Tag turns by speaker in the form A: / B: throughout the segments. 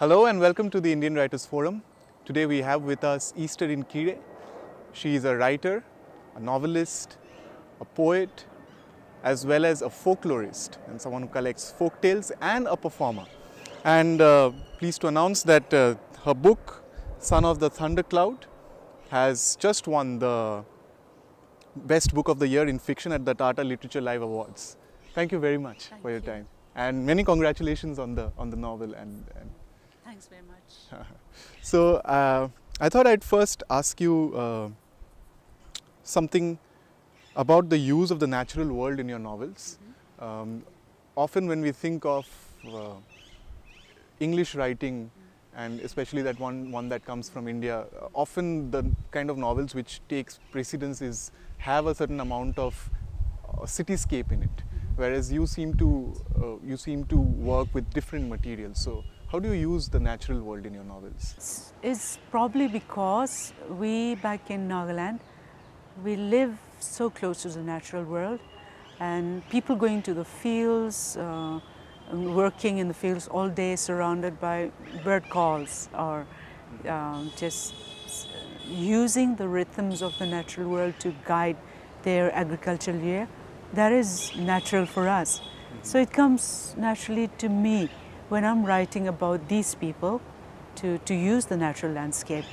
A: Hello and welcome to the Indian Writers Forum. Today we have with us Easterine Kire. She is a writer, a novelist, a poet, as well as a folklorist and someone who collects folk tales and a performer. And pleased to announce that her book, Son of the Thundercloud, has just won the Best Book of the Year in Fiction at the Tata Literature Live Awards. Thank you very much for your time. And many congratulations on the novel.
B: Thanks very much.
A: So I thought I'd first ask you something about the use of the natural world in your novels. Often when we think of English writing, and especially that one that comes from India, often the kind of novels which takes precedence have a certain amount of cityscape in it, whereas you seem to work with different materials. So how do you use the natural world in your novels?
B: It's probably because we back in Nagaland, we live so close to the natural world, and people going to the fields, working in the fields all day surrounded by bird calls, or just using the rhythms of the natural world to guide their agricultural year. That is natural for us. So it comes naturally to me when I'm writing about these people to use the natural landscape.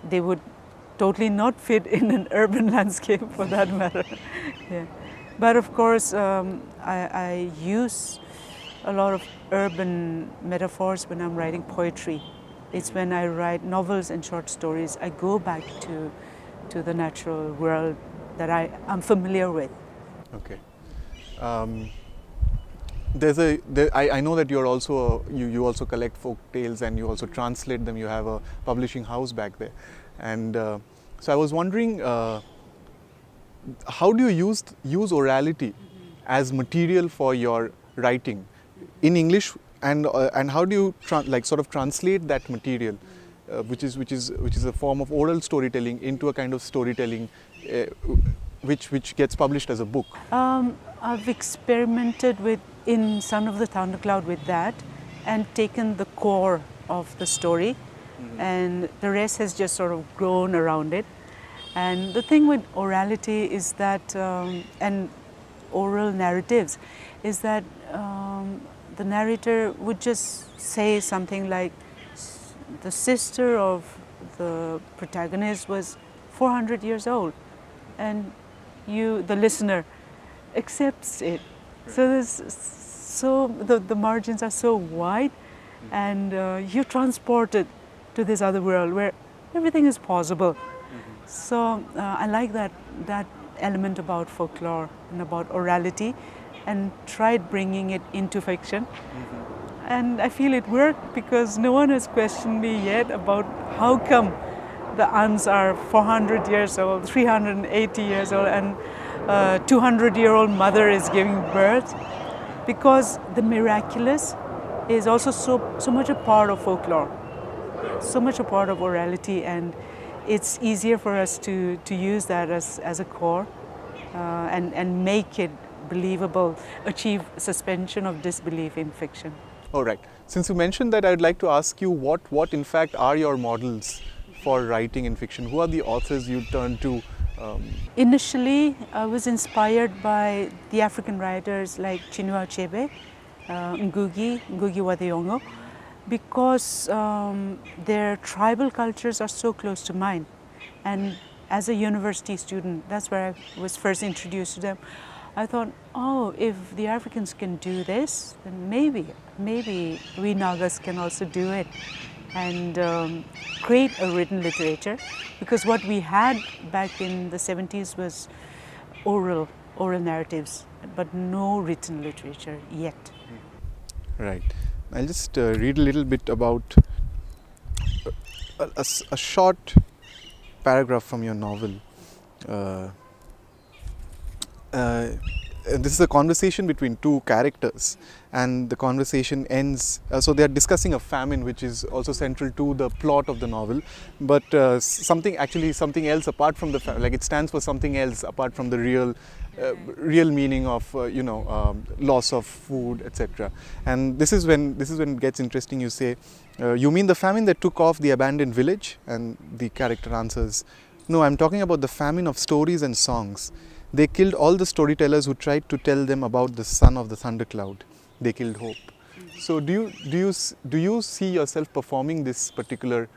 B: They would totally not fit in an urban landscape for that matter. Yeah. But of course, I use a lot of urban metaphors when I'm writing poetry. It's when I write novels and short stories, I go back to the natural world that I'm familiar with.
A: Okay. I know that you're also you also collect folk tales and you also translate them. You have a publishing house back there, and so I was wondering, how do you use orality as material for your writing in English, and how do you translate that material, which is a form of oral storytelling, into a kind of storytelling which gets published as a book?
B: I've experimented in Son of the Thundercloud with that, and taken the core of the story, and the rest has just sort of grown around it. And the thing with orality is that, and oral narratives, is that the narrator would just say something like, the sister of the protagonist was 400 years old, and you, the listener, accepts it. So the margins are so wide, and you're transported to this other world where everything is possible. So I like that element about folklore and about orality, and tried bringing it into fiction. And I feel it worked, because no one has questioned me yet about how come the aunts are 400 years old, 380 years old, and 200-year-old mother is giving birth, because the miraculous is also so much a part of folklore, so much a part of orality, and it's easier for us to use that as a core, and make it believable, achieve suspension of disbelief in fiction.
A: All right. Since you mentioned that, I'd like to ask you what in fact are your models for writing in fiction? Who are the authors you turn to?
B: Initially, I was inspired by the African writers like Chinua Achebe, Ngugi wa Thiong'o, because their tribal cultures are so close to mine. And as a university student, that's where I was first introduced to them. I thought, oh, if the Africans can do this, then maybe we Nagas can also do it, and create a written literature, because what we had back in the 70s was oral narratives, but no written literature yet.
A: Right. I'll just read a little bit about a short paragraph from your novel. this is a conversation between two characters, and the conversation ends. So they are discussing a famine, which is also central to the plot of the novel, but something else apart from the like it stands for something else apart from the real meaning of loss of food, etc. And this is when it gets interesting. You say, you mean the famine that took off the abandoned village? And the character answers, no, I'm talking about the famine of stories and songs. They killed all the storytellers who tried to tell them about the son of the thundercloud. They killed hope. So do you see yourself performing this particular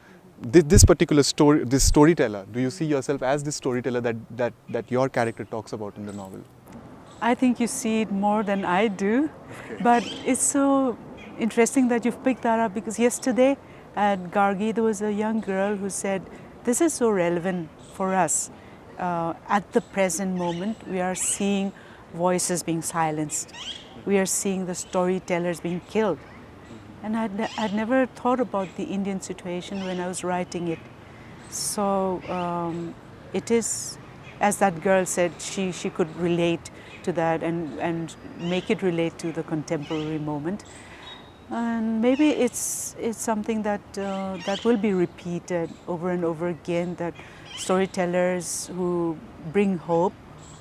A: story, this storyteller? Do you see yourself as this storyteller that your character talks about in the novel?
B: I think you see it more than I do, okay. But it's so interesting that you've picked that up, because yesterday at Gargi there was a young girl who said, this is so relevant for us. At the present moment, we are seeing voices being silenced. We are seeing the storytellers being killed. And I'd never thought about the Indian situation when I was writing it. So it is, as that girl said, she could relate to that and make it relate to the contemporary moment. And maybe it's something that will be repeated over and over again, that storytellers who bring hope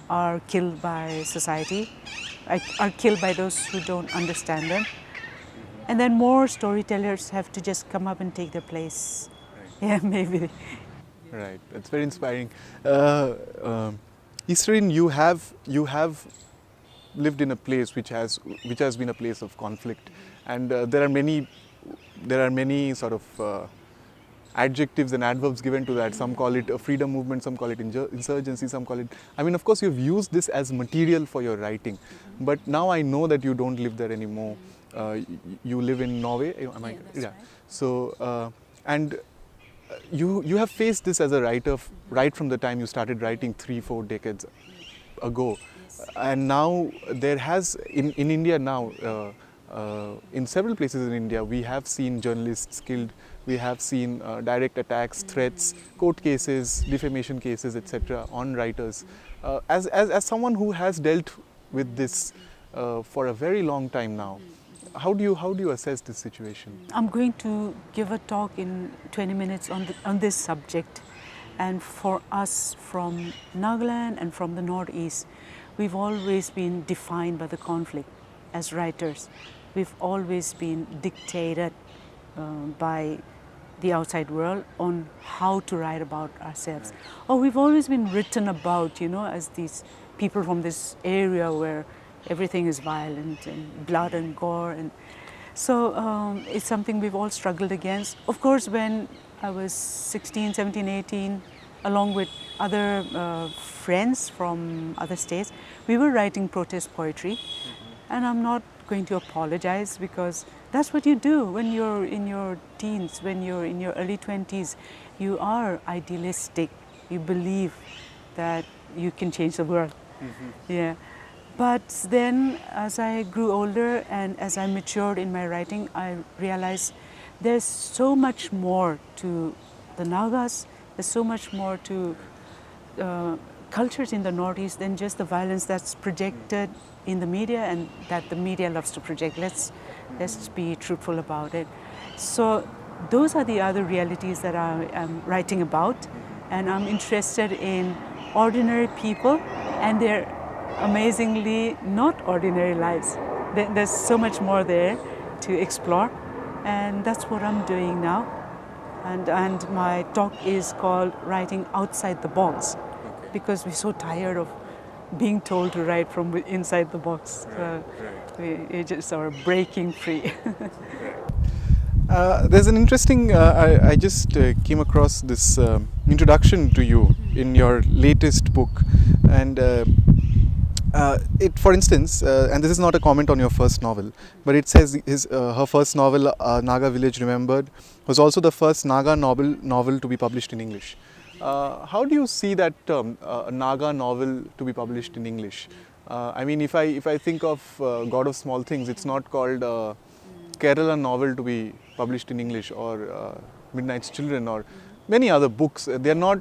B: are killed by society, are killed by those who don't understand them. And then more storytellers have to just come up and take their place. Right. Yeah, maybe.
A: Right, that's very inspiring. Easterine, you have lived in a place which has been a place of conflict, and there are many sort of adjectives and adverbs given to that. Some call it a freedom movement, some call it insurgency, some call it... I mean, of course, you've used this as material for your writing, but now I know that you don't live there anymore. You live in Norway, am I?
B: Yeah, that's right.
A: So, and you have faced this as a writer right from the time you started writing 3-4 decades ago. Yes. And now there has, in India now, in several places in India, we have seen journalists killed. We have seen direct attacks, threats, court cases, defamation cases, etc. on writers. As someone who has dealt with this for a very long time now, how do you assess this situation?
B: I'm going to give a talk in 20 minutes on this subject. And for us from Nagaland and from the Northeast, we've always been defined by the conflict as writers. We've always been dictated by the outside world on how to write about ourselves. Or we've always been written about, as these people from this area where everything is violent and blood and gore. And so it's something we've all struggled against. Of course, when I was 16, 17, 18, along with other friends from other states, we were writing protest poetry. And I'm not going to apologize, because that's what you do when you're in your teens, when you're in your early 20s. You are idealistic. You believe that you can change the world. Mm-hmm. Yeah. But then as I grew older and as I matured in my writing, I realized there's so much more to the Nagas, there's so much more to cultures in the Northeast than just the violence that's projected in the media and that the media loves to project. Let's be truthful about it. So those are the other realities that I am writing about, and I'm interested in ordinary people and their amazingly not ordinary lives. There's so much more there to explore, and that's what I'm doing now. And my talk is called Writing Outside the Box, because we're so tired of being told to write from inside the box. We just are breaking free.
A: There's an interesting, I just came across this introduction to you in your latest book, and for instance, and this is not a comment on your first novel, but it says her first novel, Naga Village Remembered, was also the first Naga novel to be published in English. How do you see that term, a Naga novel to be published in English? I mean, if I think of God of Small Things, it's not called Kerala novel to be published in English, or Midnight's Children, or many other books. They're not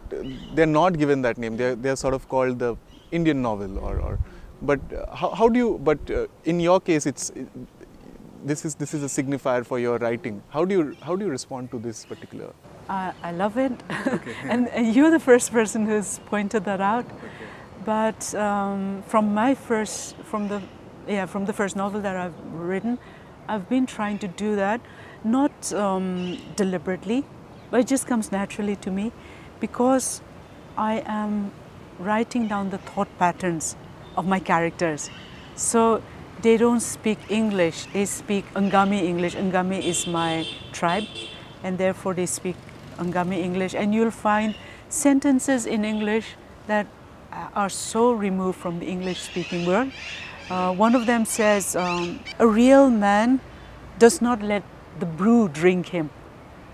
A: given that name. They're sort of called the Indian novel, or But how do you? But in your case, this is a signifier for your writing. How do you respond to this particular?
B: I love it,
A: Okay.
B: and you're the first person who's pointed that out.
A: Okay.
B: But from the first novel that I've written, I've been trying to do that, not deliberately, but it just comes naturally to me, because I am writing down the thought patterns of my characters. So they don't speak English, they speak Angami English. Angami is my tribe, and therefore they speak Angami English. And you'll find sentences in English that are so removed from the English-speaking world. One of them says, a real man does not let the brew drink him.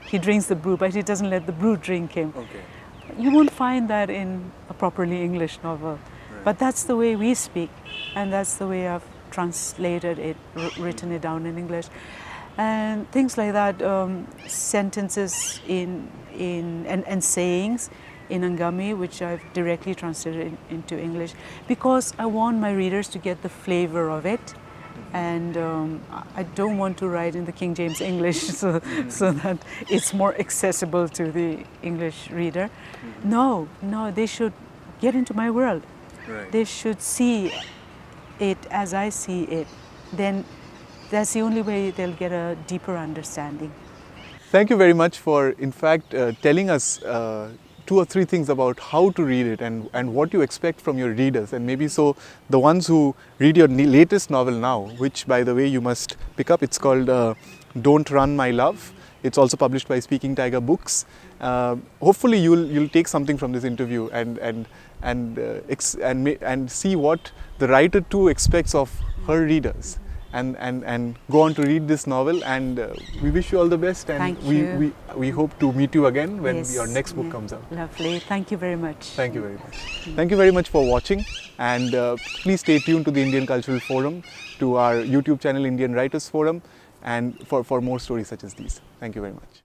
B: He drinks the brew, but he doesn't let the brew drink him.
A: Okay.
B: You won't find that in a properly English novel.
A: Right.
B: But that's the way we speak, and that's the way I've translated it, written it down in English. And things like that, sentences and sayings in Angami, which I've directly translated into English, because I want my readers to get the flavor of it. And I don't want to write in the King James English so that it's more accessible to the English reader. No, they should get into my world.
A: Right.
B: They should see it as I see it. Then that's the only way they'll get a deeper understanding.
A: Thank you very much for, in fact, telling us 2 or 3 things about how to read it and what you expect from your readers. And maybe so the ones who read your latest novel now, which by the way you must pick up, it's called Don't Run My Love. It's also published by Speaking Tiger Books. Hopefully you'll take something from this interview and see what the writer too expects of her readers. And go on to read this novel, and we wish you all the best, and
B: Thank you.
A: we hope to meet you again when
B: Yes,
A: your next book
B: yeah.
A: comes out.
B: Lovely. Thank you very much.
A: Thank you very much. Thank you very much for watching, and please stay tuned to the Indian Cultural Forum, to our YouTube channel Indian Writers Forum, and for more stories such as these. Thank you very much.